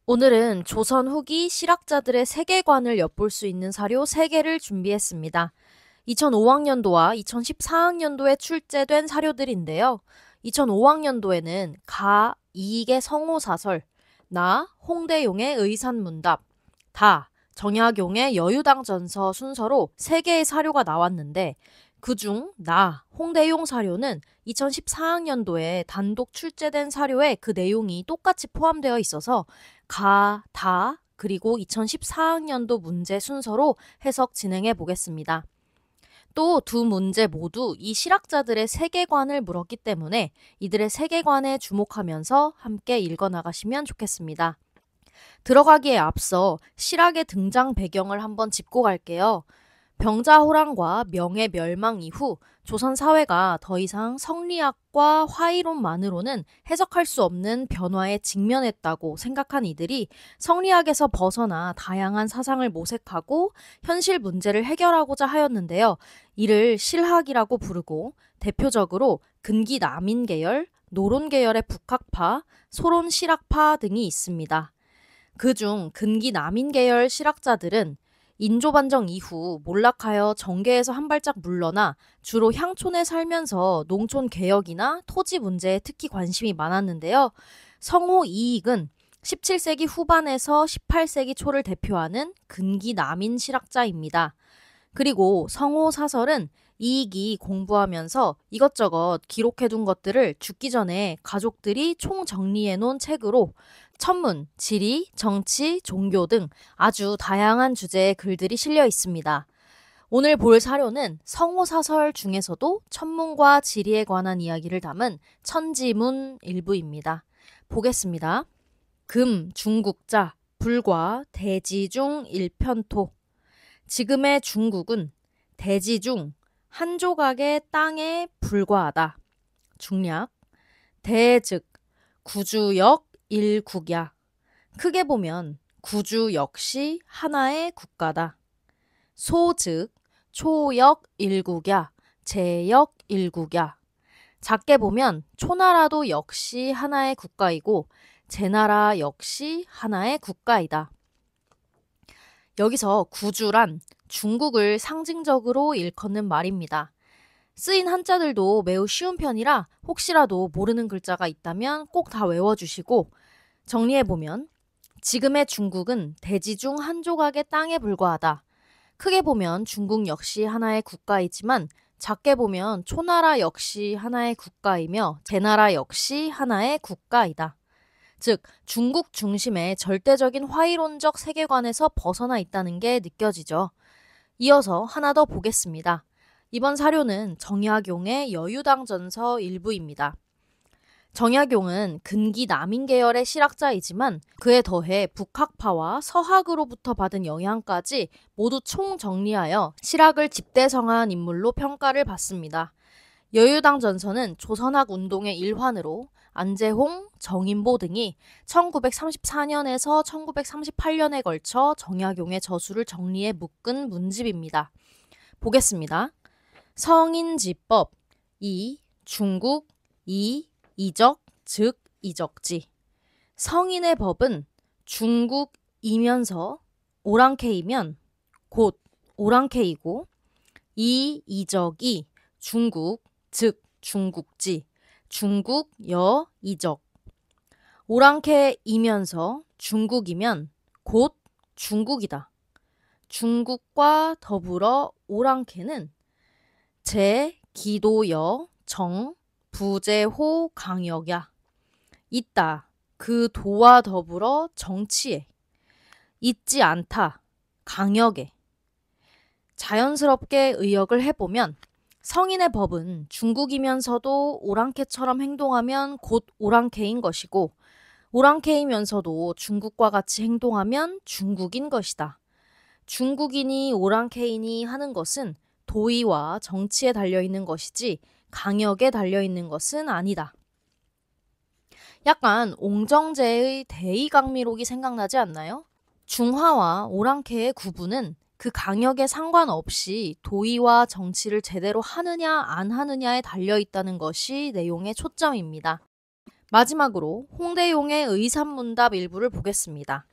오늘은 조선 후기 실학자들의 세계관을 엿볼 수 있는 사료 3개를 준비했습니다. 2005학년도와 2014학년도에 출제된 사료들인데요. 2005학년도에는 가 이익의 성호사설, 나 홍대용의 의산문답, 다 정약용의 여유당전서 순서로 3개의 사료가 나왔는데 그중 나 홍대용 사료는 2014학년도에 단독 출제된 사료에 그 내용이 똑같이 포함되어 있어서 가, 다, 그리고 2014학년도 문제 순서로 해석 진행해 보겠습니다. 또 두 문제 모두 이 실학자들의 세계관을 물었기 때문에 이들의 세계관에 주목하면서 함께 읽어나가시면 좋겠습니다. 들어가기에 앞서 실학의 등장 배경을 한번 짚고 갈게요. 병자호란과 명예 멸망 이후 조선 사회가 더 이상 성리학과 화이론만으로는 해석할 수 없는 변화에 직면했다고 생각한 이들이 성리학에서 벗어나 다양한 사상을 모색하고 현실 문제를 해결하고자 하였는데요. 이를 실학이라고 부르고 대표적으로 근기 남인 계열, 노론 계열의 북학파, 소론 실학파 등이 있습니다. 그중 근기 남인 계열 실학자들은 인조반정 이후 몰락하여 정계에서 한 발짝 물러나 주로 향촌에 살면서 농촌 개혁이나 토지 문제에 특히 관심이 많았는데요. 성호 이익은 17세기 후반에서 18세기 초를 대표하는 근기 남인 실학자입니다. 그리고 성호 사설은 이익이 공부하면서 이것저것 기록해둔 것들을 죽기 전에 가족들이 총정리해 놓은 책으로 천문, 지리, 정치, 종교 등 아주 다양한 주제의 글들이 실려 있습니다. 오늘 볼 사료는 성호 사설 중에서도 천문과 지리에 관한 이야기를 담은 천지문 일부입니다. 보겠습니다. 금, 중국자, 불과, 대지중, 일편토. 지금의 중국은 대지중, 한 조각의 땅에 불과하다. 중략, 대즉, 구주역, 일국야. 크게 보면 구주 역시 하나의 국가다. 소즉, 초역, 일국야, 제역, 일국야. 작게 보면 초나라도 역시 하나의 국가이고 제나라 역시 하나의 국가이다. 여기서 구주란 중국을 상징적으로 일컫는 말입니다. 쓰인 한자들도 매우 쉬운 편이라 혹시라도 모르는 글자가 있다면 꼭 다 외워주시고 정리해보면 지금의 중국은 대지 중 한 조각의 땅에 불과하다. 크게 보면 중국 역시 하나의 국가이지만 작게 보면 초나라 역시 하나의 국가이며 제나라 역시 하나의 국가이다. 즉 중국 중심의 절대적인 화이론적 세계관에서 벗어나 있다는 게 느껴지죠. 이어서 하나 더 보겠습니다. 이번 사료는 정약용의 여유당전서 일부입니다. 정약용은 근기 남인 계열의 실학자이지만 그에 더해 북학파와 서학으로부터 받은 영향까지 모두 총정리하여 실학을 집대성한 인물로 평가를 받습니다. 여유당전서는 조선학 운동의 일환으로 안재홍, 정인보 등이 1934년에서 1938년에 걸쳐 정약용의 저수를 정리해 묶은 문집입니다. 보겠습니다. 성인지법 2. 중국 2. 이적, 즉 이적지. 성인의 법은 중국이면서 오랑캐이면 곧 오랑캐이고 이적이 중국, 즉 중국지, 중국 여 이적. 오랑캐이면서 중국이면 곧 중국이다. 중국과 더불어 오랑캐는 제, 기도여, 정, 부제호, 강역야. 있다. 그 도와 더불어 정치에. 있지 않다. 강역에. 자연스럽게 의역을 해보면 성인의 법은 중국이면서도 오랑캐처럼 행동하면 곧 오랑캐인 것이고 오랑캐이면서도 중국과 같이 행동하면 중국인 것이다. 중국인이 오랑캐인이 하는 것은 도의와 정치에 달려있는 것이지 강역에 달려있는 것은 아니다. 약간 옹정제의 대의강미록이 생각나지 않나요? 중화와 오랑캐의 구분은 그 강역에 상관없이 도의와 정치를 제대로 하느냐 안 하느냐에 달려있다는 것이 내용의 초점입니다. 마지막으로 홍대용의 의산문답 일부를 보겠습니다.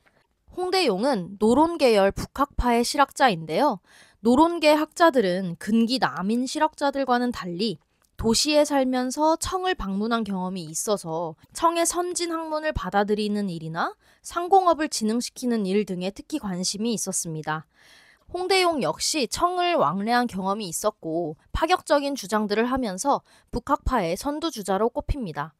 홍대용은 노론계열 북학파의 실학자인데요. 노론계 학자들은 근기 남인 실학자들과는 달리 도시에 살면서 청을 방문한 경험이 있어서 청의 선진 학문을 받아들이는 일이나 상공업을 진흥시키는 일 등에 특히 관심이 있었습니다. 홍대용 역시 청을 왕래한 경험이 있었고 파격적인 주장들을 하면서 북학파의 선두주자로 꼽힙니다.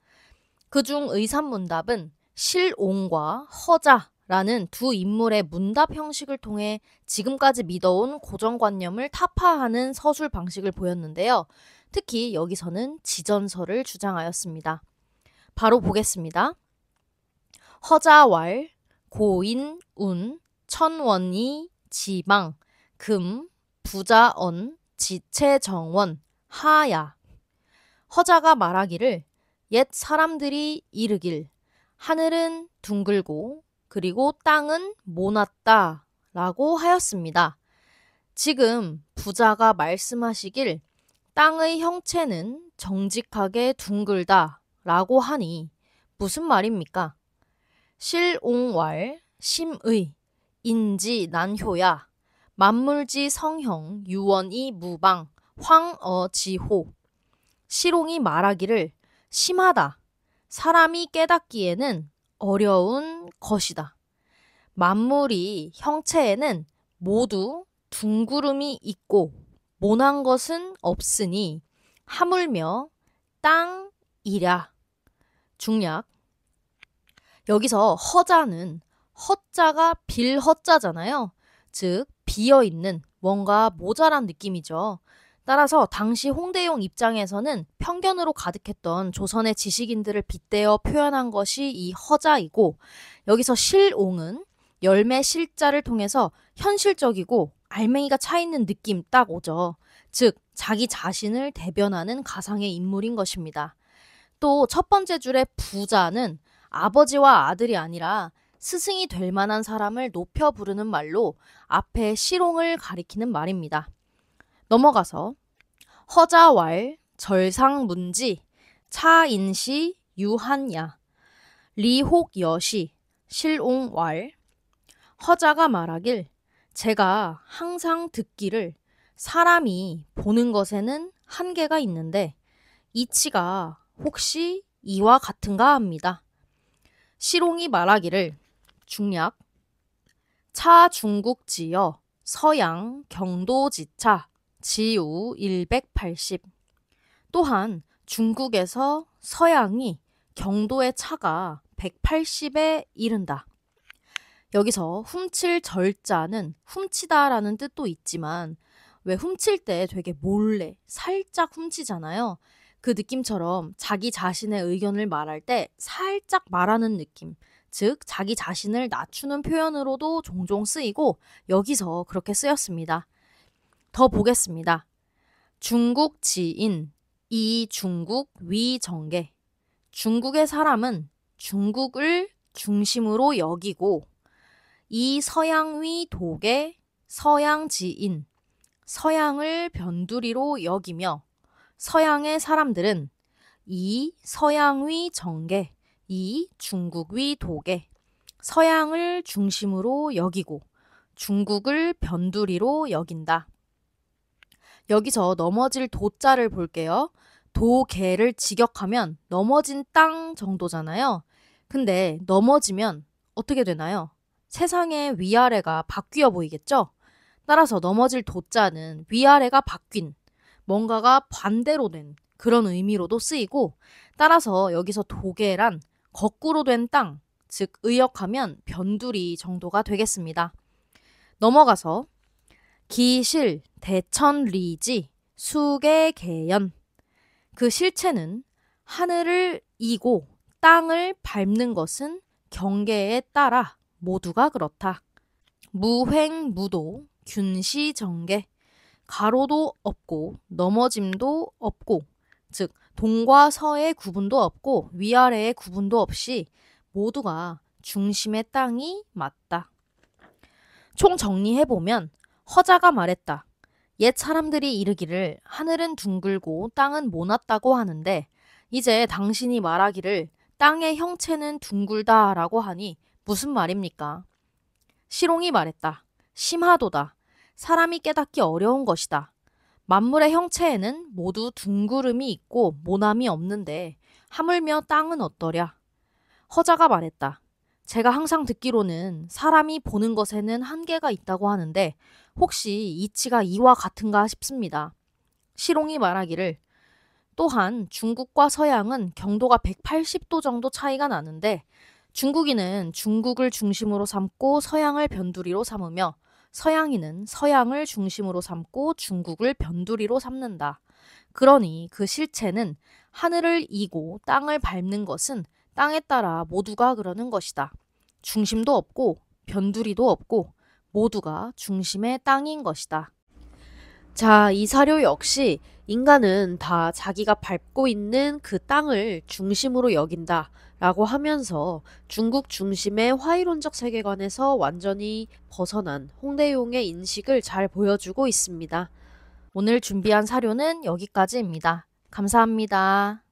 그중 의산문답은 실옹과 허자라는 두 인물의 문답 형식을 통해 지금까지 믿어온 고정관념을 타파하는 서술 방식을 보였는데요. 특히 여기서는 지전설을 주장하였습니다. 바로 보겠습니다. 허자왈, 고인, 운, 천원이, 지방, 금, 부자언, 지체정원, 하야. 허자가 말하기를 옛 사람들이 이르길 하늘은 둥글고 그리고 땅은 모났다 라고 하였습니다. 지금 부자가 말씀하시길 땅의 형체는 정직하게 둥글다 라고 하니 무슨 말입니까? 실옹왈, 심의, 인지 난효야, 만물지 성형, 유원이 무방, 황어지호. 실옹이 말하기를 심하다. 사람이 깨닫기에는 어려운 것이다. 만물이 형체에는 모두 둥구름이 있고 모난 것은 없으니 하물며 땅이랴. 중략. 여기서 허자는 허자가 빌허자잖아요. 즉 비어있는 뭔가 모자란 느낌이죠. 따라서 당시 홍대용 입장에서는 편견으로 가득했던 조선의 지식인들을 빗대어 표현한 것이 이 허자이고, 여기서 실옹은 열매 실자를 통해서 현실적이고 알맹이가 차 있는 느낌 딱 오죠. 즉 자기 자신을 대변하는 가상의 인물인 것입니다. 또 첫 번째 줄의 부자는 아버지와 아들이 아니라 스승이 될 만한 사람을 높여 부르는 말로 앞에 실옹을 가리키는 말입니다. 넘어가서 허자왈, 절상문지, 차인시, 유한야, 리혹여시, 실옹왈. 허자가 말하길 제가 항상 듣기를 사람이 보는 것에는 한계가 있는데 이치가 혹시 이와 같은가 합니다. 실옹이 말하기를 중략 차 중국지여 서양 경도지차 지우 180. 또한 중국에서 서양이 경도의 차가 180에 이른다. 여기서 훔칠 절자는 훔치다라는 뜻도 있지만 왜 훔칠 때 되게 몰래 살짝 훔치잖아요. 그 느낌처럼 자기 자신의 의견을 말할 때 살짝 말하는 느낌, 즉 자기 자신을 낮추는 표현으로도 종종 쓰이고 여기서 그렇게 쓰였습니다. 더 보겠습니다. 중국 지인, 이 중국 위정계. 중국의 사람은 중국을 중심으로 여기고 이 서양 위 독의 서양 지인, 서양을 변두리로 여기며 서양의 사람들은 이 서양 위 정계, 이 중국 위 독의 서양을 중심으로 여기고 중국을 변두리로 여긴다. 여기서 넘어질 도자를 볼게요. 도개를 직역하면 넘어진 땅 정도잖아요. 근데 넘어지면 어떻게 되나요? 세상의 위아래가 바뀌어 보이겠죠? 따라서 넘어질 도자는 위아래가 바뀐, 뭔가가 반대로 된 그런 의미로도 쓰이고, 따라서 여기서 도계란 거꾸로 된 땅, 즉 의역하면 변두리 정도가 되겠습니다. 넘어가서 기실 대천리지 수계개연. 그 실체는 하늘을 이고 땅을 밟는 것은 경계에 따라 모두가 그렇다. 무횡무도 균시정계. 가로도 없고 넘어짐도 없고, 즉 동과 서의 구분도 없고 위아래의 구분도 없이 모두가 중심의 땅이 맞다. 총 정리해보면 허자가 말했다. 옛 사람들이 이르기를 하늘은 둥글고 땅은 모났다고 하는데 이제 당신이 말하기를 땅의 형체는 둥글다라고 하니 무슨 말입니까? 시롱이 말했다. 심하도다. 사람이 깨닫기 어려운 것이다. 만물의 형체에는 모두 둥구름이 있고 모남이 없는데 하물며 땅은 어떠랴? 허자가 말했다. 제가 항상 듣기로는 사람이 보는 것에는 한계가 있다고 하는데 혹시 이치가 이와 같은가 싶습니다. 시롱이 말하기를 또한 중국과 서양은 경도가 180도 정도 차이가 나는데 중국인은 중국을 중심으로 삼고 서양을 변두리로 삼으며 서양인은 서양을 중심으로 삼고 중국을 변두리로 삼는다. 그러니 그 실체는 하늘을 이고 땅을 밟는 것은 땅에 따라 모두가 그러는 것이다. 중심도 없고 변두리도 없고 모두가 중심의 땅인 것이다. 자, 이 사료 역시 인간은 다 자기가 밟고 있는 그 땅을 중심으로 여긴다 라고 하면서 중국 중심의 화이론적 세계관에서 완전히 벗어난 홍대용의 인식을 잘 보여주고 있습니다. 오늘 준비한 사료는 여기까지입니다. 감사합니다.